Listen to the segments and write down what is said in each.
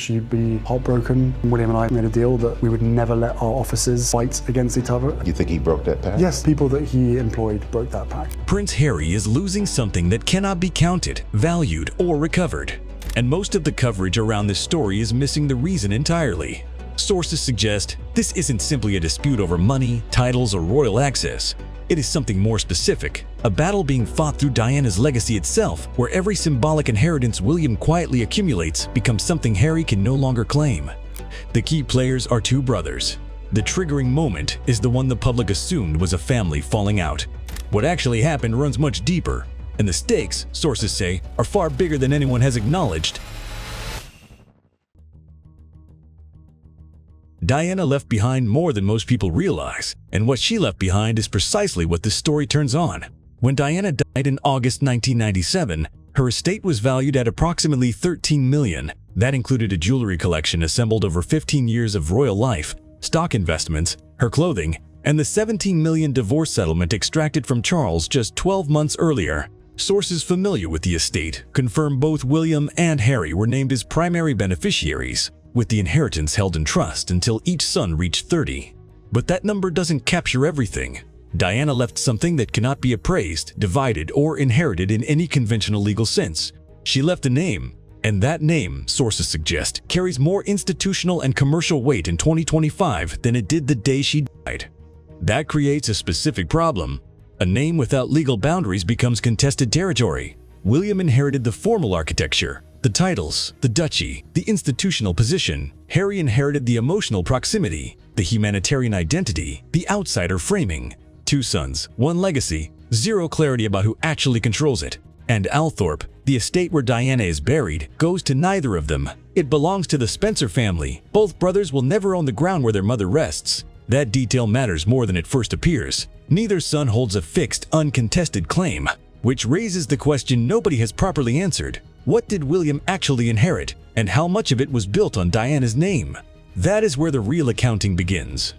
she'd be heartbroken. William and I made a deal that we would never let our officers fight against each other. You think he broke that pact? Yes, people that he employed broke that pact. Prince Harry is losing something that cannot be counted, valued, or recovered. And most of the coverage around this story is missing the reason entirely. Sources suggest this isn't simply a dispute over money, titles, or royal access. It is something more specific, a battle being fought through Diana's legacy itself, where every symbolic inheritance William quietly accumulates becomes something Harry can no longer claim. The key players are two brothers. The triggering moment is the one the public assumed was a family falling out. What actually happened runs much deeper, and the stakes, sources say, are far bigger than anyone has acknowledged. Diana left behind more than most people realize, and what she left behind is precisely what this story turns on. When Diana died in August 1997, her estate was valued at approximately $13 million. That included a jewelry collection assembled over 15 years of royal life, stock investments, her clothing, and the $17 million divorce settlement extracted from Charles just 12 months earlier. Sources familiar with the estate confirm both William and Harry were named as primary beneficiaries, with the inheritance held in trust until each son reached 30. But that number doesn't capture everything. Diana left something that cannot be appraised, divided, or inherited in any conventional legal sense. She left a name, and that name, sources suggest, carries more institutional and commercial weight in 2025 than it did the day she died. That creates a specific problem. A name without legal boundaries becomes contested territory. William inherited the formal architecture, the titles, the duchy, the institutional position. Harry inherited the emotional proximity, the humanitarian identity, the outsider framing. Two sons, one legacy, zero clarity about who actually controls it. And Althorp, the estate where Diana is buried, goes to neither of them. It belongs to the Spencer family. Both brothers will never own the ground where their mother rests. That detail matters more than it first appears. Neither son holds a fixed, uncontested claim, which raises the question nobody has properly answered. What did William actually inherit, and how much of it was built on Diana's name? That is where the real accounting begins.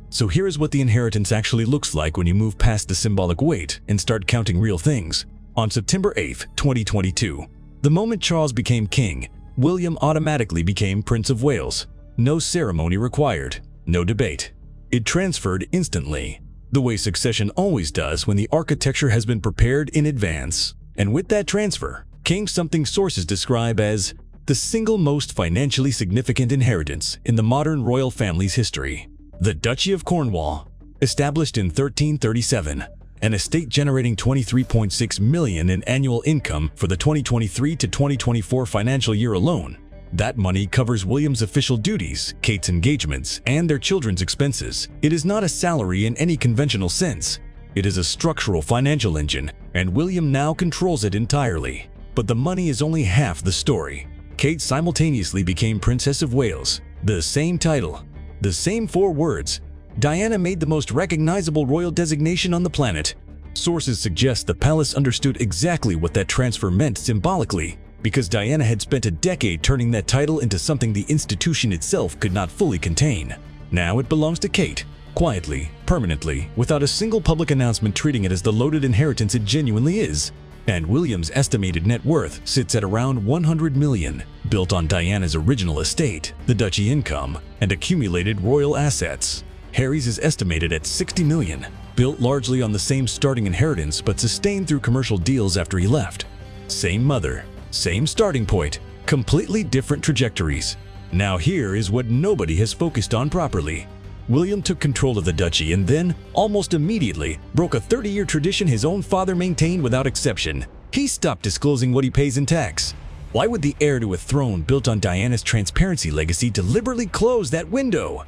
So here is what the inheritance actually looks like when you move past the symbolic weight and start counting real things. On September 8, 2022, the moment Charles became king, William automatically became Prince of Wales. No ceremony required, no debate. It transferred instantly, the way succession always does when the architecture has been prepared in advance. And with that transfer came something sources describe as the single most financially significant inheritance in the modern royal family's history. The Duchy of Cornwall, established in 1337, an estate generating $23.6 million in annual income for the 2023 to 2024 financial year alone. That money covers William's official duties, Kate's engagements, and their children's expenses. It is not a salary in any conventional sense. It is a structural financial engine, and William now controls it entirely. But the money is only half the story. Kate simultaneously became Princess of Wales, the same title, the same 4 words. Diana made the most recognizable royal designation on the planet. Sources suggest the palace understood exactly what that transfer meant symbolically, because Diana had spent a decade turning that title into something the institution itself could not fully contain. Now it belongs to Kate, quietly, permanently, without a single public announcement treating it as the loaded inheritance it genuinely is. And William's estimated net worth sits at around $100 million, built on Diana's original estate, the duchy income, and accumulated royal assets. Harry's is estimated at $60 million, built largely on the same starting inheritance but sustained through commercial deals after he left. Same mother, same starting point, completely different trajectories. Now here is what nobody has focused on properly. William took control of the duchy and then, almost immediately, broke a 30-year tradition his own father maintained without exception. He stopped disclosing what he pays in tax. Why would the heir to a throne built on Diana's transparency legacy deliberately close that window?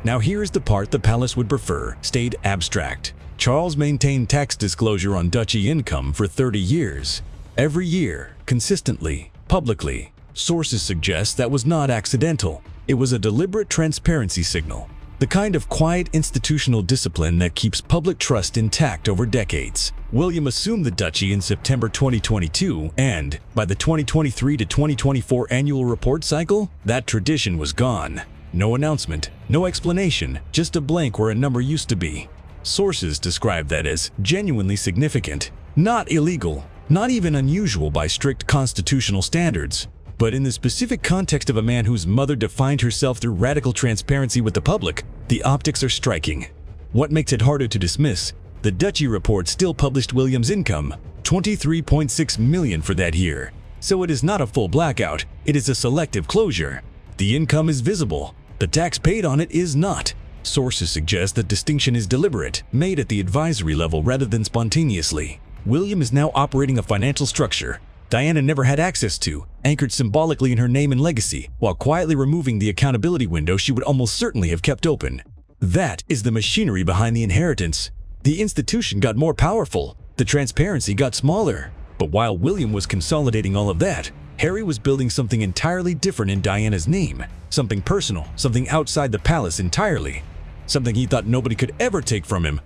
Now here is the part the palace would prefer stayed abstract. Charles maintained tax disclosure on duchy income for 30 years. Every year, consistently, publicly. Sources suggest that was not accidental. It was a deliberate transparency signal, the kind of quiet institutional discipline that keeps public trust intact over decades. William assumed the duchy in September 2022, and by the 2023 to 2024 annual report cycle, that tradition was gone. No announcement, no explanation, just a blank where a number used to be. Sources describe that as genuinely significant, not illegal. Not even unusual by strict constitutional standards. But in the specific context of a man whose mother defined herself through radical transparency with the public, the optics are striking. What makes it harder to dismiss? The Duchy report still published William's income, $23.6 million for that year. So it is not a full blackout, it is a selective closure. The income is visible, the tax paid on it is not. Sources suggest that distinction is deliberate, made at the advisory level rather than spontaneously. William is now operating a financial structure Diana never had access to, anchored symbolically in her name and legacy, while quietly removing the accountability window she would almost certainly have kept open. That is the machinery behind the inheritance. The institution got more powerful, the transparency got smaller. But while William was consolidating all of that, Harry was building something entirely different in Diana's name. Something personal, something outside the palace entirely. Something he thought nobody could ever take from him.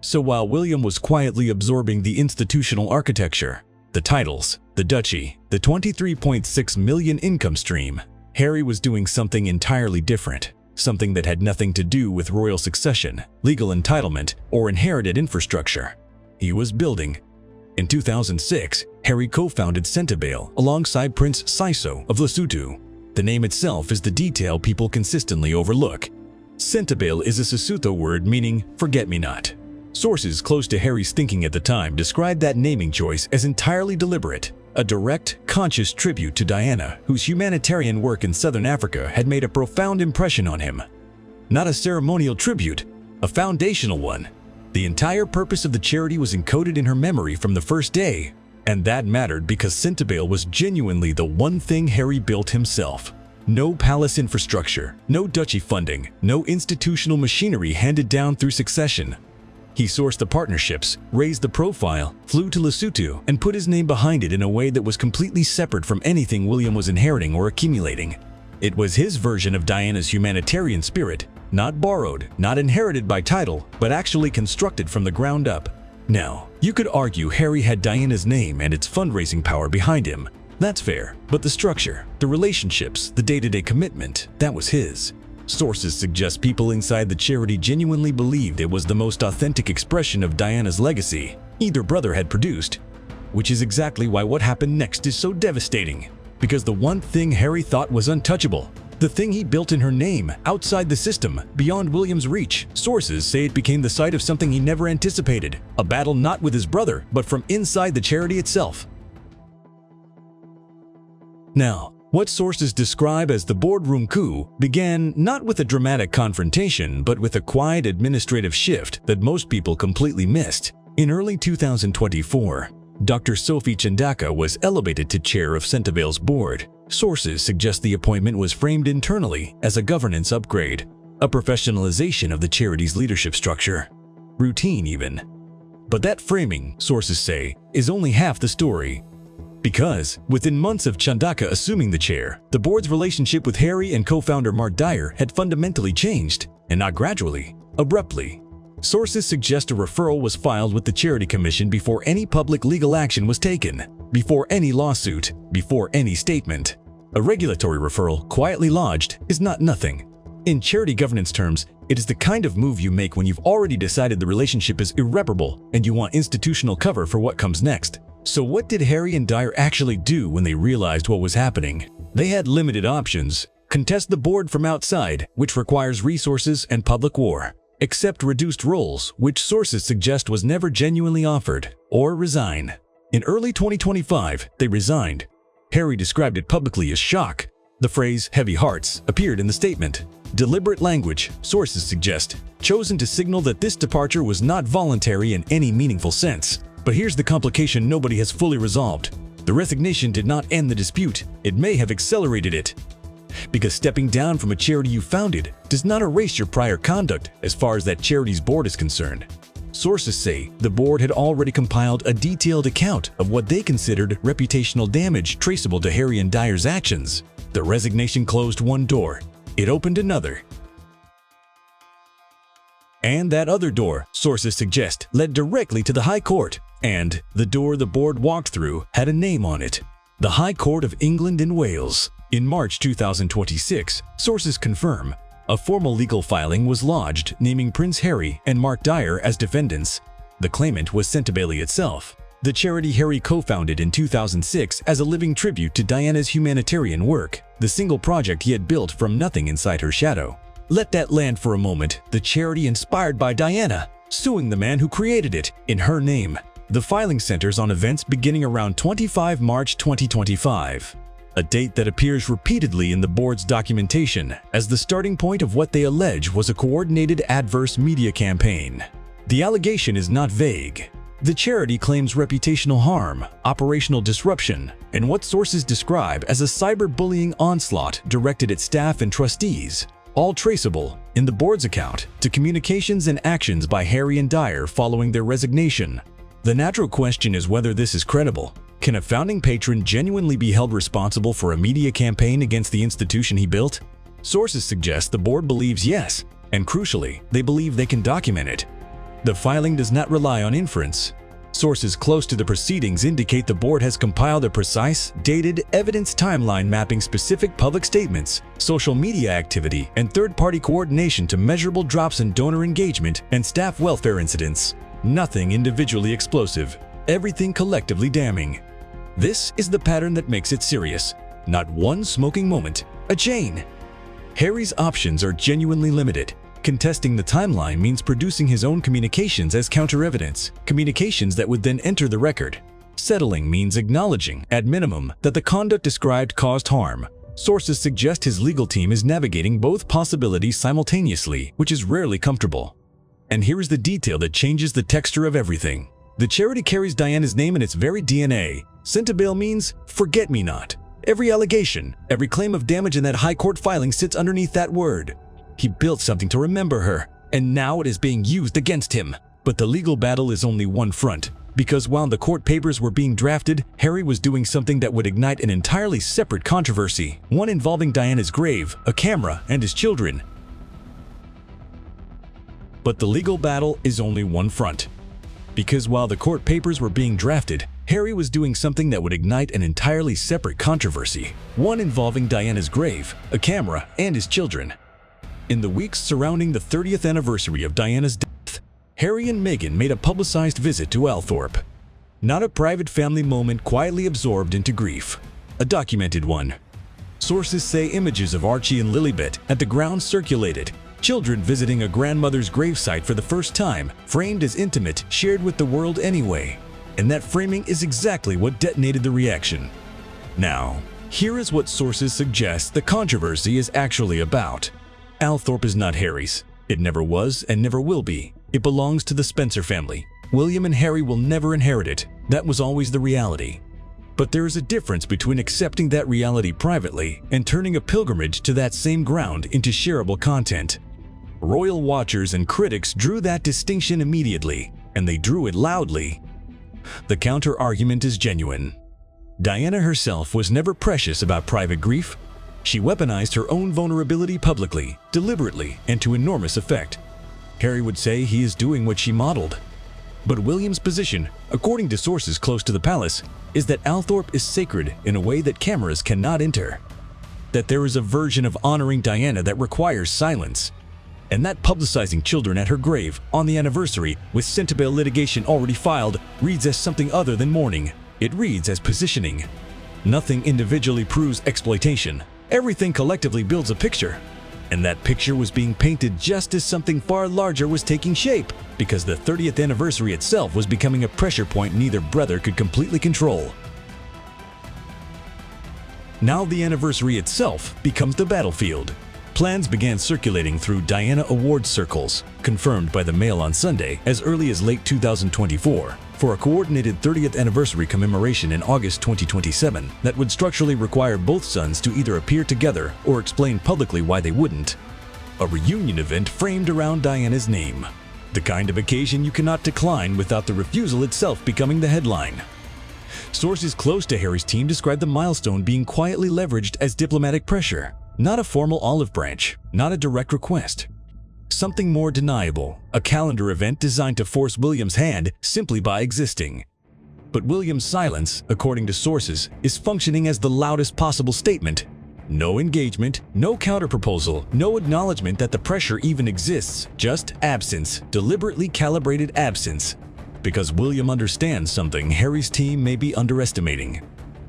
So while William was quietly absorbing the institutional architecture, the titles, the duchy, the $23.6 million income stream, Harry was doing something entirely different, something that had nothing to do with royal succession, legal entitlement, or inherited infrastructure. He was building. In 2006, Harry co-founded Centabale alongside Prince Saiso of Lesotho. The name itself is the detail people consistently overlook. Centabale is a Sesotho word meaning forget-me-not. Sources close to Harry's thinking at the time described that naming choice as entirely deliberate, a direct, conscious tribute to Diana, whose humanitarian work in southern Africa had made a profound impression on him. Not a ceremonial tribute, a foundational one. The entire purpose of the charity was encoded in her memory from the first day, and that mattered because Centabale was genuinely the one thing Harry built himself. No palace infrastructure, no duchy funding, no institutional machinery handed down through succession. He sourced the partnerships, raised the profile, flew to Lesotho, and put his name behind it in a way that was completely separate from anything William was inheriting or accumulating. It was his version of Diana's humanitarian spirit, not borrowed, not inherited by title, but actually constructed from the ground up. Now, you could argue Harry had Diana's name and its fundraising power behind him. That's fair, but the structure, the relationships, the day-to-day commitment, that was his. Sources suggest people inside the charity genuinely believed it was the most authentic expression of Diana's legacy either brother had produced, which is exactly why what happened next is so devastating. Because the one thing Harry thought was untouchable, the thing he built in her name, outside the system, beyond William's reach, sources say it became the site of something he never anticipated, a battle not with his brother, but from inside the charity itself. Now, what sources describe as the boardroom coup began not with a dramatic confrontation, but with a quiet administrative shift that most people completely missed. In early 2024, Dr. Sophie Chandaka was elevated to chair of Centabale's board. Sources suggest the appointment was framed internally as a governance upgrade, a professionalization of the charity's leadership structure. Routine even. But that framing, sources say, is only half the story. Because, within months of Chandaka assuming the chair, the board's relationship with Harry and co-founder Mark Dyer had fundamentally changed, and not gradually, abruptly. Sources suggest a referral was filed with the Charity Commission before any public legal action was taken, before any lawsuit, before any statement. A regulatory referral, quietly lodged, is not nothing. In charity governance terms, it is the kind of move you make when you've already decided the relationship is irreparable and you want institutional cover for what comes next. So what did Harry and Dyer actually do when they realized what was happening? They had limited options. Contest the board from outside, which requires resources and public war. Accept reduced roles, which sources suggest was never genuinely offered. Or resign. In early 2025, they resigned. Harry described it publicly as shock. The phrase "heavy hearts" appeared in the statement. Deliberate language, sources suggest, chosen to signal that this departure was not voluntary in any meaningful sense. But here's the complication nobody has fully resolved. The resignation did not end the dispute, it may have accelerated it. Because stepping down from a charity you founded does not erase your prior conduct as far as that charity's board is concerned. Sources say the board had already compiled a detailed account of what they considered reputational damage traceable to Harry and Dyer's actions. The resignation closed one door, it opened another. And that other door, sources suggest, led directly to the High Court. And the door the board walked through had a name on it. The High Court of England and Wales. In March 2026, sources confirm, a formal legal filing was lodged naming Prince Harry and Mark Dyer as defendants. The claimant was Centibale itself, the charity Harry co-founded in 2006 as a living tribute to Diana's humanitarian work, the single project he had built from nothing inside her shadow. Let that land for a moment, the charity inspired by Diana, suing the man who created it in her name. The filing centers on events beginning around 25 March 2025, a date that appears repeatedly in the board's documentation as the starting point of what they allege was a coordinated adverse media campaign. The allegation is not vague. The charity claims reputational harm, operational disruption, and what sources describe as a cyberbullying onslaught directed at staff and trustees, all traceable, in the board's account, to communications and actions by Harry and Dyer following their resignation. The natural question is whether this is credible. Can a founding patron genuinely be held responsible for a media campaign against the institution he built? Sources suggest the board believes yes, and crucially, they believe they can document it. The filing does not rely on inference. Sources close to the proceedings indicate the board has compiled a precise, dated evidence timeline mapping specific public statements, social media activity, and third-party coordination to measurable drops in donor engagement and staff welfare incidents. Nothing individually explosive, everything collectively damning. This is the pattern that makes it serious. Not one smoking moment, a chain. Harry's options are genuinely limited. Contesting the timeline means producing his own communications as counter-evidence, communications that would then enter the record. Settling means acknowledging, at minimum, that the conduct described caused harm. Sources suggest his legal team is navigating both possibilities simultaneously, which is rarely comfortable. And here is the detail that changes the texture of everything. The charity carries Diana's name in its very DNA. Centibale means forget-me-not. Every allegation, every claim of damage in that high court filing sits underneath that word. He built something to remember her, and now it is being used against him. But the legal battle is only one front, because while the court papers were being drafted, Harry was doing something that would ignite an entirely separate controversy, one involving Diana's grave, a camera, and his children. But the legal battle is only one front, because while the court papers were being drafted, Harry was doing something that would ignite an entirely separate controversy, one involving Diana's grave, a camera, and his children. In the weeks surrounding the 30th anniversary of Diana's death, Harry and Meghan made a publicized visit to Althorpe. Not a private family moment quietly absorbed into grief, a documented one. Sources say images of Archie and Lilibet at the grounds circulated, children visiting a grandmother's gravesite for the first time, framed as intimate, shared with the world anyway. And that framing is exactly what detonated the reaction. Now, here is what sources suggest the controversy is actually about. Althorpe is not Harry's. It never was and never will be. It belongs to the Spencer family. William and Harry will never inherit it. That was always the reality. But there is a difference between accepting that reality privately and turning a pilgrimage to that same ground into shareable content. Royal watchers and critics drew that distinction immediately, and they drew it loudly. The counter-argument is genuine. Diana herself was never precious about private grief. She weaponized her own vulnerability publicly, deliberately, and to enormous effect. Harry would say he is doing what she modeled. But William's position, according to sources close to the palace, is that Althorpe is sacred in a way that cameras cannot enter. That there is a version of honoring Diana that requires silence. And that publicizing children at her grave on the anniversary with Centibale litigation already filed reads as something other than mourning. It reads as positioning. Nothing individually proves exploitation. Everything collectively builds a picture. And that picture was being painted just as something far larger was taking shape, because the 30th anniversary itself was becoming a pressure point neither brother could completely control. Now the anniversary itself becomes the battlefield. Plans began circulating through Diana Awards circles, confirmed by the Mail on Sunday as early as late 2024, for a coordinated 30th anniversary commemoration in August 2027 that would structurally require both sons to either appear together or explain publicly why they wouldn't. A reunion event framed around Diana's name. The kind of occasion you cannot decline without the refusal itself becoming the headline. Sources close to Harry's team describe the milestone being quietly leveraged as diplomatic pressure. Not a formal olive branch, not a direct request. Something more deniable, a calendar event designed to force William's hand simply by existing. But William's silence, according to sources, is functioning as the loudest possible statement. No engagement, no counterproposal, no acknowledgement that the pressure even exists, just absence, deliberately calibrated absence. because William understands something Harry's team may be underestimating.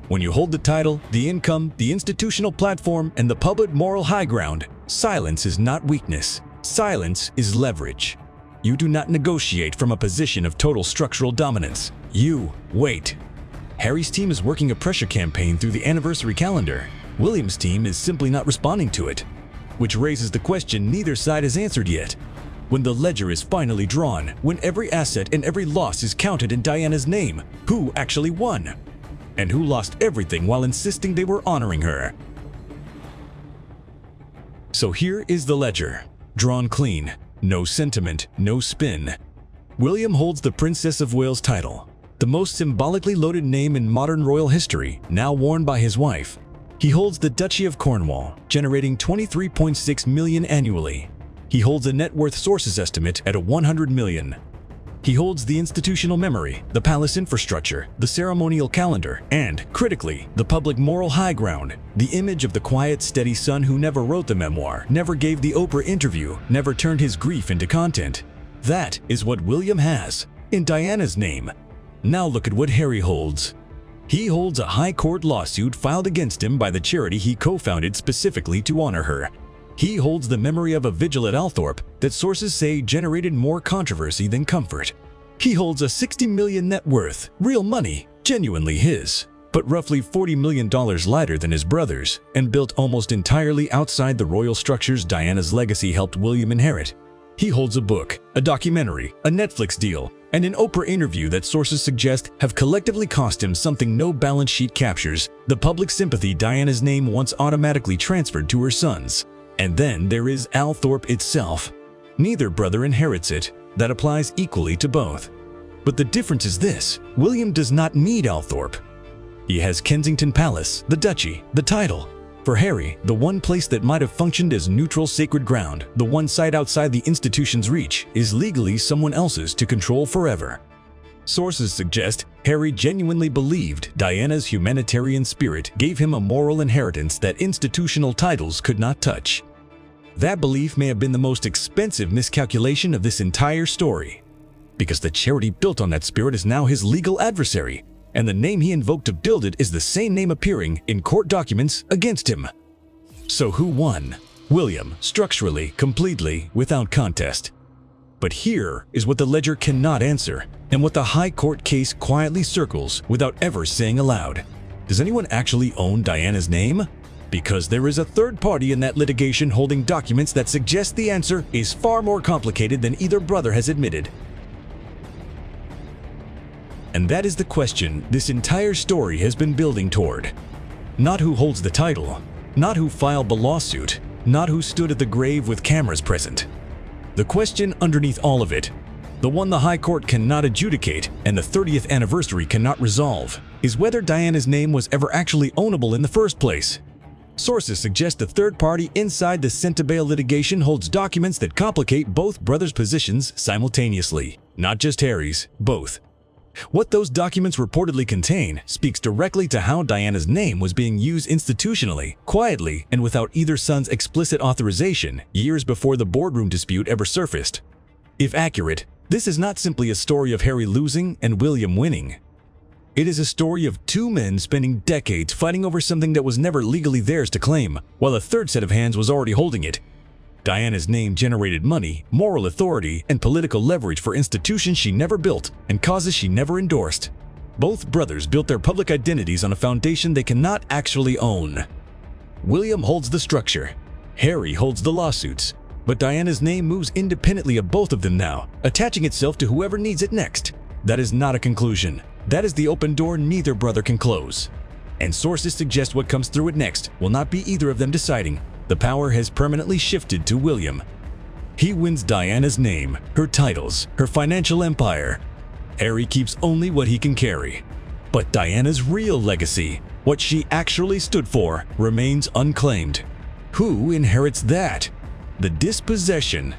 When you hold the title, the income, the institutional platform, and the public moral high ground, silence is not weakness. Silence is leverage. You do not negotiate from a position of total structural dominance. You wait. Harry's team is working a pressure campaign through the anniversary calendar. William's team is simply not responding to it, which raises the question neither side has answered yet. When the ledger is finally drawn, when every asset and every loss is counted in Diana's name, who actually won? And who lost everything while insisting they were honoring her? So here is the ledger, drawn clean, no sentiment, no spin. William holds the Princess of Wales title, the most symbolically loaded name in modern royal history, now worn by his wife. He holds the Duchy of Cornwall, generating $23.6 million annually. He holds a net worth sources estimate at $100 million. He holds the institutional memory, the palace infrastructure, the ceremonial calendar, and, critically, the public moral high ground, the image of the quiet, steady son who never wrote the memoir, never gave the Oprah interview, never turned his grief into content. That is what William has, in Diana's name. Now look at what Harry holds. He holds a high court lawsuit filed against him by the charity he co-founded specifically to honor her. He holds the memory of a vigil at Althorpe that sources say generated more controversy than comfort. He holds a $60 million net worth, real money, genuinely his, but roughly $40 million lighter than his brother's, and built almost entirely outside the royal structures Diana's legacy helped William inherit. He holds a book, a documentary, a Netflix deal, and an Oprah interview that sources suggest have collectively cost him something no balance sheet captures: the public sympathy Diana's name once automatically transferred to her sons. And then there is Althorpe itself. Neither brother inherits it. That applies equally to both. But the difference is this: William does not need Althorpe. He has Kensington Palace, the duchy, the title. For Harry, the one place that might have functioned as neutral sacred ground, the one site outside the institution's reach, is legally someone else's to control forever. Sources suggest Harry genuinely believed Diana's humanitarian spirit gave him a moral inheritance that institutional titles could not touch. That belief may have been the most expensive miscalculation of this entire story, because the charity built on that spirit is now his legal adversary, and the name he invoked to build it is the same name appearing in court documents against him. So who won? William, structurally, completely, without contest. But here is what the ledger cannot answer, and what the High Court case quietly circles without ever saying aloud. Does anyone actually own Diana's name? Because there is a third party in that litigation holding documents that suggest the answer is far more complicated than either brother has admitted. And that is the question this entire story has been building toward. Not who holds the title, not who filed the lawsuit, not who stood at the grave with cameras present. The question underneath all of it, the one the High Court cannot adjudicate and the 30th anniversary cannot resolve, is whether Diana's name was ever actually ownable in the first place. Sources suggest a third party inside the Centibale litigation holds documents that complicate both brothers' positions simultaneously, not just Harry's, both. What those documents reportedly contain speaks directly to how Diana's name was being used institutionally, quietly, and without either son's explicit authorization years before the boardroom dispute ever surfaced. If accurate, this is not simply a story of Harry losing and William winning. It is a story of two men spending decades fighting over something that was never legally theirs to claim, while a third set of hands was already holding it. Diana's name generated money, moral authority, and political leverage for institutions she never built and causes she never endorsed. Both brothers built their public identities on a foundation they cannot actually own. William holds the structure. Harry holds the lawsuits. But Diana's name moves independently of both of them now, attaching itself to whoever needs it next. That is not a conclusion. That is the open door neither brother can close. And sources suggest what comes through it next will not be either of them deciding. The power has permanently shifted to William. He wins Diana's name, her titles, her financial empire. Harry keeps only what he can carry. But Diana's real legacy, what she actually stood for, remains unclaimed. Who inherits that? The dispossession